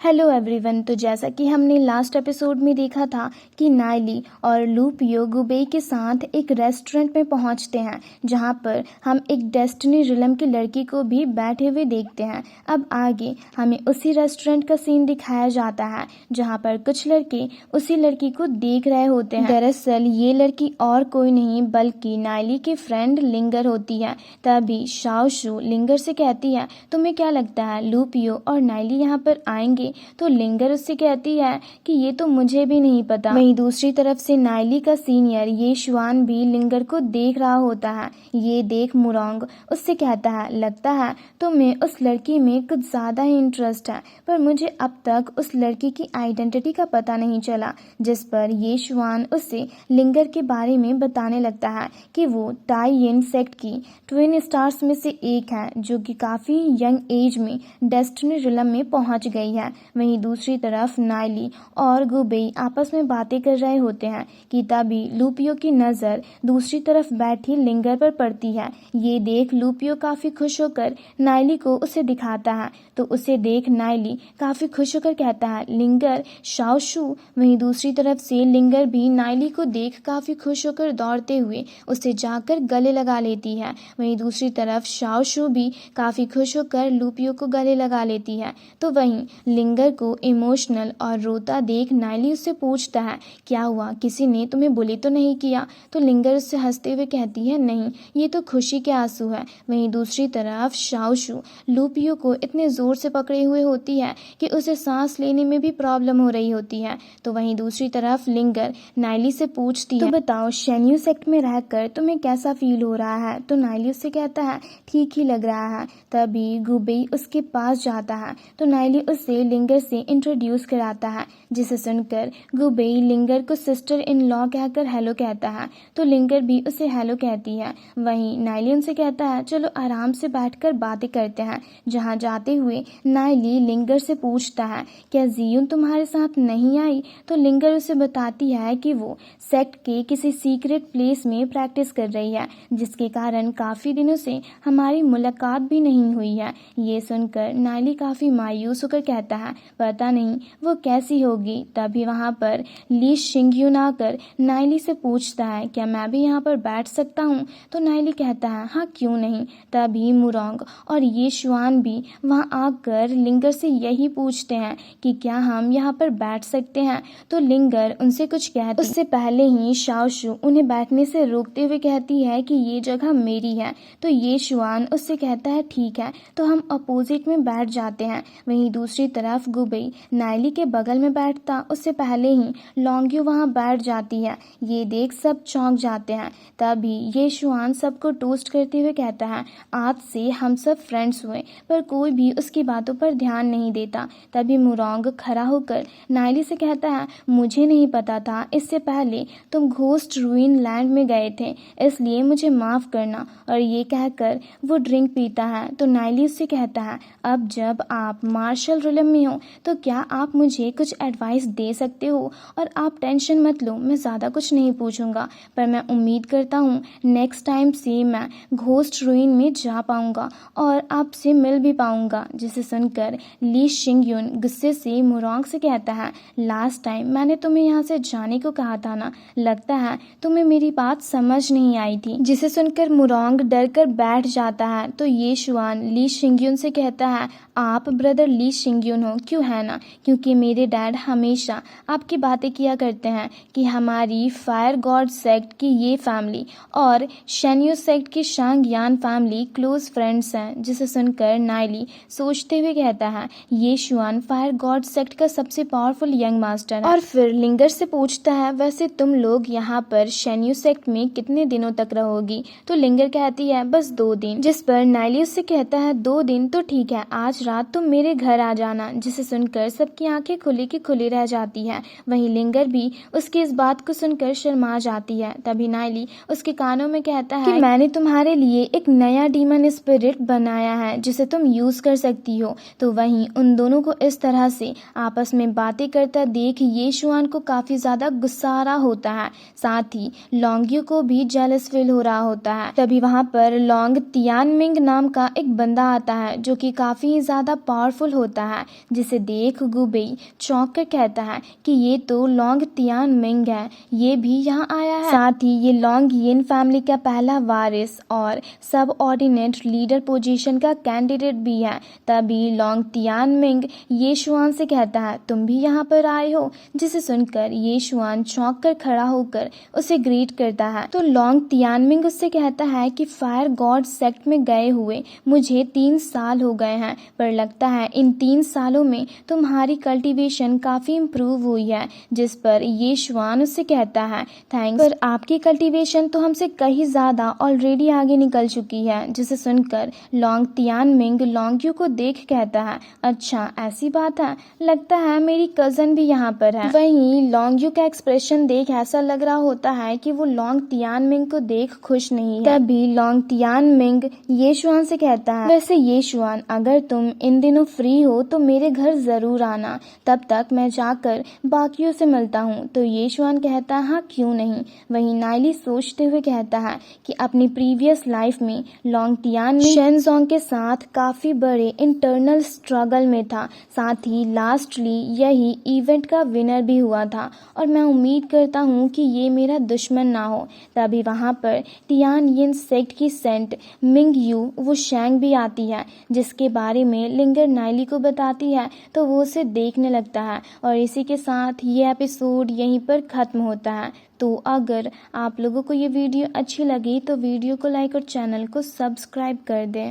Hello everyone. तो जैसा कि हमने लास्ट एपिसोड में देखा था कि नाइली और लूपियो गुबेई के साथ एक रेस्टोरेंट में पहुंचते हैं, जहां पर हम एक डेस्टिनी रिलम की लड़की को भी बैठे हुए देखते हैं। अब आगे हमें उसी रेस्टोरेंट का सीन दिखाया जाता है, जहां पर कुछ लड़के उसी लड़की को देख रहे होते हैं। दरअसल ये लड़की और कोई नहीं बल्कि नाइली की फ्रेंड लिंगर होती है। तभी शाओशू लिंगर से कहती है, तुम्हें क्या लगता है लूपियो और नाइली यहाँ पर आएंगे? तो लिंगर उससे कहती है कि ये तो मुझे भी नहीं पता। वहीं दूसरी तरफ से नाइली का सीनियर ये शुआन भी लिंगर को देख रहा होता है। ये देख मुरोंग उससे कहता है, लगता है तुम्हें उस लड़की में कुछ ज्यादा ही इंटरेस्ट है, पर मुझे अब तक उस लड़की की आइडेंटिटी का पता नहीं चला। जिस पर ये शुआन उससे लिंगर के बारे में बताने लगता है कि वो टाई यिन सेक्ट की ट्विन स्टार्स में से एक है, जो कि काफी यंग एज में डेस्टिनी रिलम में पहुंच गई है। वहीं दूसरी तरफ नाइली और गुबेई आपस में बातें कर रहे होते हैं कि तभी लूपियो की नजर दूसरी तरफ बैठी लिंगर पर पड़ती है। ये देख लूपियो काफी खुश होकर नाइली को उसे दिखाता है, तो उसे देख नाइली काफी खुश होकर कहता है, लिंगर शाओशू। वहीं दूसरी तरफ से लिंगर भी नाइली को देख काफी खुश होकर दौड़ते हुए उसे जाकर गले लगा लेती है। वहीं दूसरी तरफ शाओशू भी काफी खुश होकर लूपियो को गले लगा लेती है। तो वहीं लिंगर को इमोशनल और रोता देख नाइली उससे पूछता है, क्या हुआ, किसी ने तुम्हें बुली तो नहीं किया? तो लिंगर उससे हंसते हुए कहती है, नहीं, ये तो खुशी के आंसू है। वहीं दूसरी तरफ शाओशू लूपियो को इतने जोर से पकड़े हुए होती है कि उसे सांस लेने में भी प्रॉब्लम हो रही होती है। तो वहीं दूसरी तरफ लिंगर नाइली से पूछती है, तो बताओ शेन्यू सेक्ट में रहकर तुम्हें कैसा फील हो रहा है? तो नाइली उससे कहता है, ठीक ही लग रहा है। तभी गुबेई उसके पास जाता है, तो नाइली उससे लिंगर से इंट्रोड्यूस कराता है, जिसे सुनकर गुबेई लिंगर को सिस्टर इन लॉ कहकर हेलो कहता है। तो लिंगर भी उसे हेलो कहती है। वहीं नाइली उनसे कहता है, चलो आराम से बैठकर बातें करते हैं। जहां जाते हुए नाइली लिंगर से पूछता है, क्या जियून तुम्हारे साथ नहीं आई? तो लिंगर उसे बताती है कि वो सेक्ट के किसी सीक्रेट प्लेस में प्रैक्टिस कर रही है, जिसके कारण काफी दिनों से हमारी मुलाकात भी नहीं हुई है। ये सुनकर नाइली काफी मायूस होकर कहता है, पता नहीं वो कैसी होगी। तभी वहां पर ली शिंगयून आकर नाइली से पूछता है, क्या मैं भी यहाँ पर बैठ सकता हूँ? तो नाइली कहता है, हाँ क्यों नहीं। तभी मुरोंग और ये शुआन भी वहां आकर लिंगर से यही पूछते हैं कि क्या हम यहाँ पर बैठ सकते हैं? तो लिंगर उनसे कुछ कहती, उससे पहले ही शाओशू उन्हें बैठने से रोकते हुए कहती है कि ये जगह मेरी है। तो ये शुआन उससे कहता है, ठीक है, तो हम अपोजिट में बैठ जाते हैं। वहीं दूसरी तरफ गुबेई नाइली के बगल में बैठता उससे पहले ही लॉन्ग्यू वहां बैठ जाती है। ये देख सब चौंक जाते हैं। तभी ये शुआन सबको टोस्ट करते हुए कहता है, आज से हम सब फ्रेंड्स हुए, पर कोई भी उसकी बातों पर ध्यान नहीं देता। तभी मुरोंग खड़ा होकर नाइली से कहता है, मुझे नहीं पता था इससे पहले तुम घोस्ट रूइन लैंड में गए थे, इसलिए मुझे माफ करना। और ये कहकर वो ड्रिंक पीता है। तो नाइली उससे कहता है, अब जब आप मार्शल रिलम में हो तो क्या आप मुझे कुछ एडवाइस दे सकते हो? और आप टेंशन मत लो, मैं ज़्यादा कुछ नहीं पूछूंगा, पर मैं उम्मीद करता हूँ नेक्स्ट टाइम से मैं घोस्ट रूइन में जा पाऊंगा और आपसे मिल भी पाऊंगा। जिसे सुनकर ली शिंगयून गुस्से से मुरोंग से कहता है, लास्ट टाइम मैंने तुम्हें यहाँ से जाने को कहा था ना, लगता है तुम्हें मेरी बात समझ नहीं आई थी। जिसे सुनकर मुरोंग डर कर बैठ जाता है। तो ये शुआन ली शिंगयून से कहता है, आप ब्रदर ली शिंगयून हो, क्यों है ना? क्योंकि मेरे डैड हमेशा आपकी बातें किया करते हैं कि हमारी फायर गॉड सेक्ट की ये फैमिली और शेन्यू सेक्ट की शांग यान फैमिली क्लोज फ्रेंड्स हैं। जिसे सुनकर नाइली सोचते हुए कहता है, ये शुआन फायर गॉड सेक्ट का सबसे पावरफुल यंग मास्टर है। और फिर लिंगर से पूछता है, वैसे तुम लोग यहाँ पर शेन्यू सेक्ट में कितने दिनों तक रहोगी? तो लिंगर कहती है, बस 2 दिन। जिस पर नाइली उससे कहता है, 2 दिन तो ठीक है, आज रात तुम मेरे घर आ जाना। जिसे सुनकर सबकी आंखें खुली की खुली रह जाती है। वहीं लिंगर भी उसकी इस बात को सुनकर शर्मा जाती है। तभी नाइली उसके कानों में कहता है कि मैंने तुम्हारे लिए एक नया डीमन स्पिरिट बनाया है, जिसे तुम यूज कर सकती हो। तो वहीं उन दोनों को इस तरह से आपस में बातें करता देख ये शुआन को काफी ज्यादा गुस्सा आ रहा होता है। साथ ही लॉन्ग्यू को भी जेलस फील हो रहा होता है। तभी वहां पर लॉन्ग तियानमिंग नाम का एक बंदा आता है, जो कि काफी ज्यादा पावरफुल होता है। जिसे देख गुबेई चौंक कर कहता है कि ये तो लॉन्ग तियानमिंग है, ये भी यहाँ आया है। साथ ही ये लॉन्ग यिन फैमिली का पहला वारिस और सब ऑर्डिनेट लीडर पोजीशन का कैंडिडेट भी है। तभी लॉन्ग तियानमिंग ये शुआन से कहता है तुम भी यहाँ पर आए हो, जिसे सुनकर ये शुआन चौंक कर खड़ा होकर उसे ग्रीट करता है। तो लॉन्ग तियानमिंग उससे कहता है कि फायर गॉड सेक्ट में गए हुए मुझे 3 साल हो गए हैं, पर लगता है इन 3 सालों में तुम्हारी कल्टीवेशन काफी इम्प्रूव हुई है। जिस पर ये शुआन उससे कहता है थैंक्स, पर आपकी कल्टीवेशन तो हमसे कहीं ज्यादा ऑलरेडी आगे निकल चुकी है। जिसे सुनकर लॉन्ग तियानमिंग लॉन्ग यू को देख कहता है अच्छा ऐसी बात है, लगता है मेरी कजन भी यहाँ पर है। वहीं लॉन्ग यू का एक्सप्रेशन देख ऐसा लग रहा होता है कि वो लॉन्ग तियानमिंग को देख खुश नहीं है। तभी लॉन्ग तियानमिंग ये शुआन से कहता है वैसे ये शुआन अगर तुम इन दिनों फ्री हो तो मेरे घर जरूर आना, तब तक मैं जाकर बाकियों से मिलता हूँ। तो ये शुआन कहता है हाँ क्यों नहीं। वहीं नाइली सोचते हुए कहता है कि अपनी प्रीवियस लाइफ में लॉन्ग तियानमिंग शेनजोंग के साथ काफी बड़े इंटरनल स्ट्रगल में था, साथ ही लास्टली यही इवेंट का विनर भी हुआ था और मैं उम्मीद करता हूँ कि ये मेरा दुश्मन ना हो। तभी वहाँ पर तियान यिन सेक्ट की सेंट मिंग यू वो शैंग भी आती है, जिसके बारे में लिंगर नाइली को बताती है तो वो उसे देखने लगता है। और इसी के साथ ये एपिसोड यहीं पर ख़त्म होता है। तो अगर आप लोगों को ये वीडियो अच्छी लगी तो वीडियो को लाइक और चैनल को सब्सक्राइब कर दें।